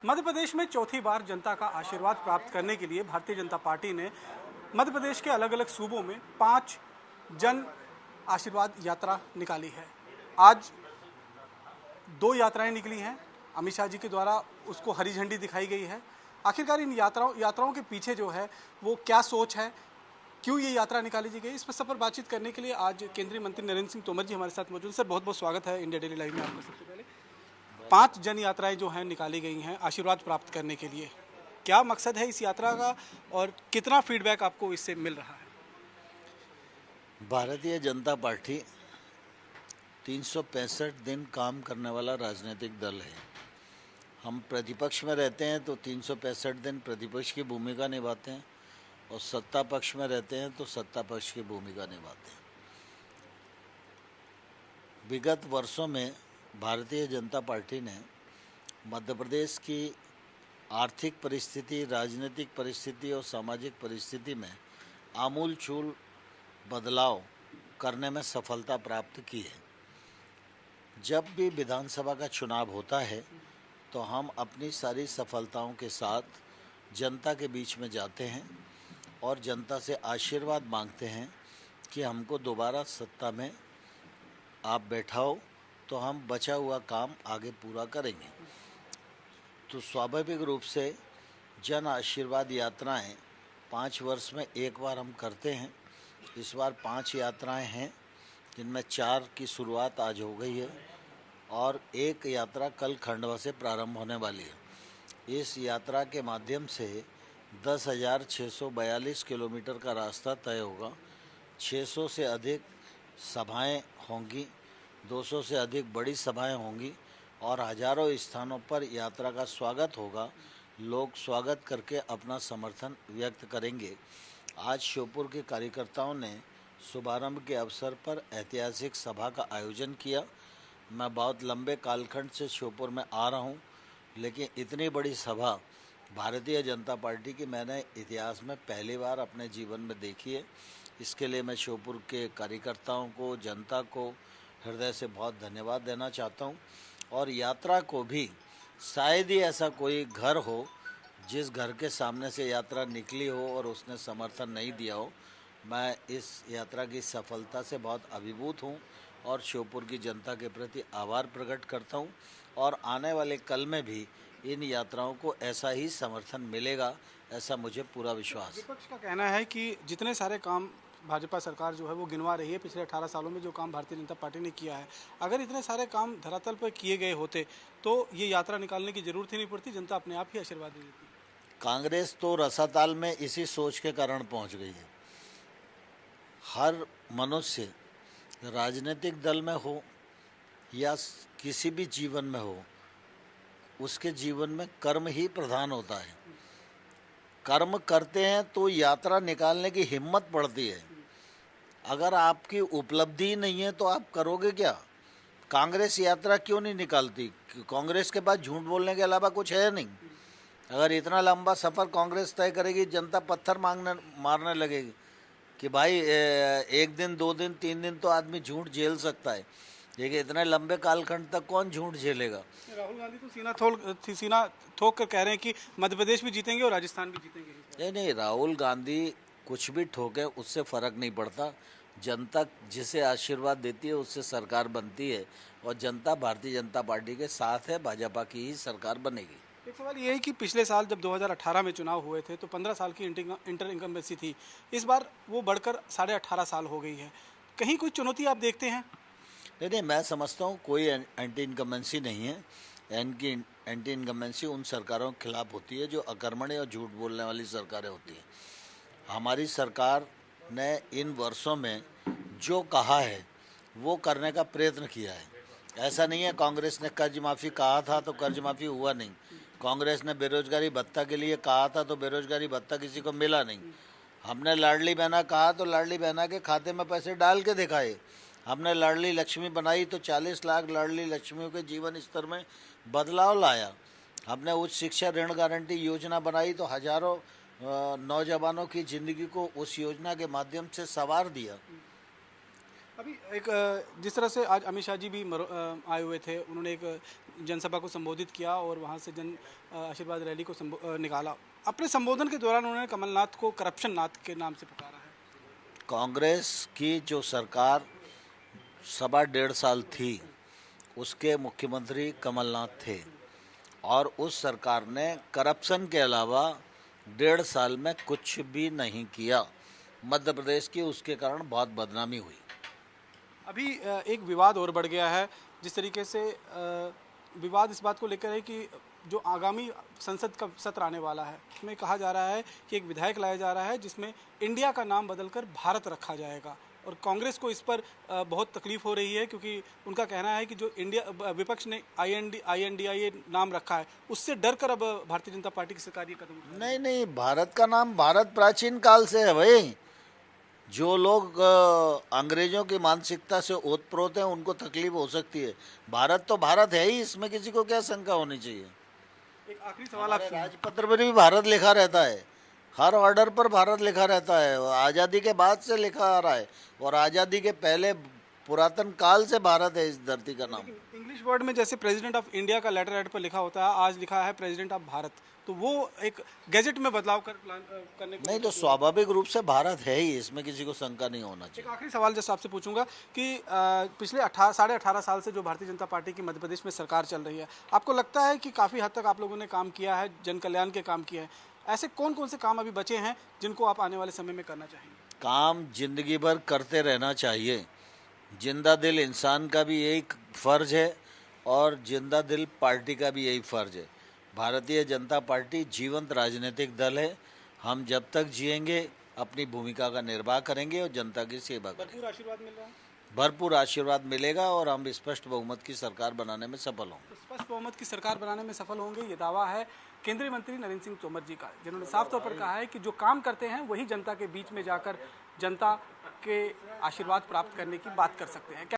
मध्य प्रदेश में चौथी बार जनता का आशीर्वाद प्राप्त करने के लिए भारतीय जनता पार्टी ने मध्य प्रदेश के अलग अलग सूबों में 5 जन आशीर्वाद यात्रा निकाली है। आज 2 यात्राएं निकली हैं। अमित शाह जी के द्वारा उसको हरी झंडी दिखाई गई है। आखिरकार इन यात्राओं के पीछे जो है वो क्या सोच है, क्यों ये यात्रा निकाली गई, इस पर बातचीत करने के लिए आज केंद्रीय मंत्री नरेंद्र सिंह तोमर जी हमारे साथ मौजूद। सर, बहुत बहुत स्वागत है इंडिया डेली लाइव में आपका। सबसे पहले 5 जन यात्राएं जो हैं निकाली गई हैं आशीर्वाद प्राप्त करने के लिए, क्या मकसद है इस यात्रा का और कितना फीडबैक आपको इससे मिल रहा है? भारतीय जनता पार्टी 365 दिन काम करने वाला राजनीतिक दल है। हम प्रतिपक्ष में रहते हैं तो 365 दिन प्रतिपक्ष की भूमिका निभाते हैं और सत्ता पक्ष में रहते हैं तो सत्ता पक्ष की भूमिका निभाते हैं। विगत वर्षों में भारतीय जनता पार्टी ने मध्य प्रदेश की आर्थिक परिस्थिति, राजनीतिक परिस्थिति और सामाजिक परिस्थिति में आमूलचूल बदलाव करने में सफलता प्राप्त की है। जब भी विधानसभा का चुनाव होता है तो हम अपनी सारी सफलताओं के साथ जनता के बीच में जाते हैं और जनता से आशीर्वाद मांगते हैं कि हमको दोबारा सत्ता में आप बैठाओ तो हम बचा हुआ काम आगे पूरा करेंगे। तो स्वाभाविक रूप से जन आशीर्वाद यात्राएं 5 वर्ष में एक बार हम करते हैं। इस बार 5 यात्राएं हैं, जिनमें 4 की शुरुआत आज हो गई है और एक यात्रा कल खंडवा से प्रारंभ होने वाली है। इस यात्रा के माध्यम से 10,642 किलोमीटर का रास्ता तय होगा। 600 से अधिक सभाएं होंगी, 200 से अधिक बड़ी सभाएं होंगी और हजारों स्थानों पर यात्रा का स्वागत होगा। लोग स्वागत करके अपना समर्थन व्यक्त करेंगे। आज श्योपुर के कार्यकर्ताओं ने शुभारंभ के अवसर पर ऐतिहासिक सभा का आयोजन किया। मैं बहुत लंबे कालखंड से श्योपुर में आ रहा हूं, लेकिन इतनी बड़ी सभा भारतीय जनता पार्टी की मैंने इतिहास में पहली बार अपने जीवन में देखी है। इसके लिए मैं श्योपुर के कार्यकर्ताओं को, जनता को हृदय से बहुत धन्यवाद देना चाहता हूं। और यात्रा को भी शायद ही ऐसा कोई घर हो जिस घर के सामने से यात्रा निकली हो और उसने समर्थन नहीं दिया हो। मैं इस यात्रा की सफलता से बहुत अभिभूत हूं और श्योपुर की जनता के प्रति आभार प्रकट करता हूं और आने वाले कल में भी इन यात्राओं को ऐसा ही समर्थन मिलेगा, ऐसा मुझे पूरा विश्वास है। विपक्ष का कहना है कि जितने सारे काम भाजपा सरकार जो है वो गिनवा रही है, पिछले 18 सालों में जो काम भारतीय जनता पार्टी ने किया है, अगर इतने सारे काम धरातल पर किए गए होते तो ये यात्रा निकालने की जरूरत ही नहीं पड़ती, जनता अपने आप ही आशीर्वाद दे देती। कांग्रेस तो रसाताल में इसी सोच के कारण पहुंच गई है। हर मनुष्य राजनीतिक दल में हो या किसी भी जीवन में हो, उसके जीवन में कर्म ही प्रधान होता है। कर्म करते हैं तो यात्रा निकालने की हिम्मत पड़ती है। अगर आपकी उपलब्धि नहीं है तो आप करोगे क्या? कांग्रेस यात्रा क्यों नहीं निकालती? कांग्रेस के पास झूठ बोलने के अलावा कुछ है नहीं। अगर इतना लंबा सफ़र कांग्रेस तय करेगी, जनता पत्थर मारने लगेगी कि भाई 1 दिन, 2 दिन, 3 दिन तो आदमी झूठ झेल सकता है, लेकिन इतने लंबे कालखंड तक कौन झूठ झेलेगा? राहुल गांधी तो सीना ठोक कर कह रहे हैं कि मध्य प्रदेश भी जीतेंगे और राजस्थान भी जीतेंगे। नहीं, राहुल गांधी कुछ भी ठोके उससे फ़र्क नहीं पड़ता। जनता जिसे आशीर्वाद देती है उससे सरकार बनती है और जनता भारतीय जनता पार्टी के साथ है। भाजपा की ही सरकार बनेगी। एक सवाल ये है कि पिछले साल जब 2018 में चुनाव हुए थे तो 15 साल की इंटर इनकम्बेंसी थी, इस बार वो बढ़कर 18.5 साल हो गई है। कहीं कोई चुनौती आप देखते हैं? नहीं, मैं समझता हूँ कोई एंटी इनकम्बेंसी नहीं है। एंटी इनकम्बेंसी उन सरकारों के खिलाफ होती है जो अकर्मण्य और झूठ बोलने वाली सरकारें होती हैं। हमारी सरकार ने इन वर्षों में जो कहा है वो करने का प्रयत्न किया है। ऐसा नहीं है कांग्रेस ने कर्ज माफ़ी कहा था तो कर्ज माफ़ी हुआ नहीं। कांग्रेस ने बेरोजगारी भत्ता के लिए कहा था तो बेरोजगारी भत्ता किसी को मिला नहीं। हमने लाडली बहना कहा तो लाडली बहना के खाते में पैसे डाल के दिखाए। हमने लाडली लक्ष्मी बनाई तो 40 लाख लाडली लक्ष्मियों के जीवन स्तर में बदलाव लाया। हमने उच्च शिक्षा ऋण गारंटी योजना बनाई तो हजारों नौजवानों की ज़िंदगी को उस योजना के माध्यम से संवार दिया। अभी एक जिस तरह से आज अमित शाह जी भी आए हुए थे, उन्होंने एक जनसभा को संबोधित किया और वहाँ से जन आशीर्वाद रैली को निकाला। अपने संबोधन के दौरान उन्होंने कमलनाथ को करप्शन नाथ के नाम से पुकारा है। कांग्रेस की जो सरकार 1.5 साल थी, उसके मुख्यमंत्री कमलनाथ थे और उस सरकार ने करप्शन के अलावा 1.5 साल में कुछ भी नहीं किया। मध्य प्रदेश की उसके कारण बहुत बदनामी हुई। अभी एक विवाद और बढ़ गया है, जिस तरीके से विवाद इस बात को लेकर है कि जो आगामी संसद का सत्र आने वाला है, उसमें कहा जा रहा है कि एक विधायक लाया जा रहा है जिसमें इंडिया का नाम बदलकर भारत रखा जाएगा और कांग्रेस को इस पर बहुत तकलीफ हो रही है, क्योंकि उनका कहना है कि जो इंडिया विपक्ष ने INDIA नाम रखा है, उससे डर कर अब भारतीय जनता पार्टी की सरकार ये कदम उठा रही है। नहीं, भारत का नाम भारत प्राचीन काल से है भाई। जो लोग अंग्रेजों की मानसिकता से ओतप्रोत हैं, उनको तकलीफ हो सकती है। भारत तो भारत है ही, इसमें किसी को क्या शंका होनी चाहिए। एक आखिरी सवाल हमारे आपसे, राजपत्र पर भी भारत लिखा रहता है, हर ऑर्डर पर भारत लिखा रहता है। आज़ादी के बाद से लिखा आ रहा है और आज़ादी के पहले पुरातन काल से भारत है इस धरती का नाम। इंग्लिश वर्ड में जैसे प्रेसिडेंट ऑफ इंडिया का लेटर हेड पर लिखा होता है, आज लिखा है प्रेसिडेंट ऑफ भारत, तो वो एक गैजेट में बदलाव करने को नहीं, तो स्वाभाविक रूप से भारत है ही, इसमें किसी को शंका नहीं होना एक चाहिए। आखिरी सवाल जैसे आपसे पूछूंगा कि पिछले 18 साल से जो भारतीय जनता पार्टी की मध्य प्रदेश में सरकार चल रही है, आपको लगता है कि काफ़ी हद तक आप लोगों ने काम किया है, जन कल्याण के काम किए हैं, ऐसे कौन कौन से काम अभी बचे हैं जिनको आप आने वाले समय में करना चाहेंगे? काम जिंदगी भर करते रहना चाहिए। जिंदा दिल इंसान का भी यही फर्ज है और जिंदा दिल पार्टी का भी यही फर्ज है। भारतीय जनता पार्टी जीवंत राजनीतिक दल है। हम जब तक जिएंगे अपनी भूमिका का निर्वाह करेंगे और जनता की सेवा करेंगे। भरपूर आशीर्वाद मिल रहा है। भरपूर आशीर्वाद मिलेगा और हम स्पष्ट बहुमत की सरकार बनाने में सफल होंगे। तो स्पष्ट बहुमत की सरकार बनाने में सफल होंगे, ये दावा है केंद्रीय मंत्री नरेंद्र सिंह तोमर जी का, जिन्होंने साफ तौर पर कहा है कि जो काम करते हैं वही जनता के बीच में जाकर जनता के आशीर्वाद प्राप्त करने की बात कर सकते हैं।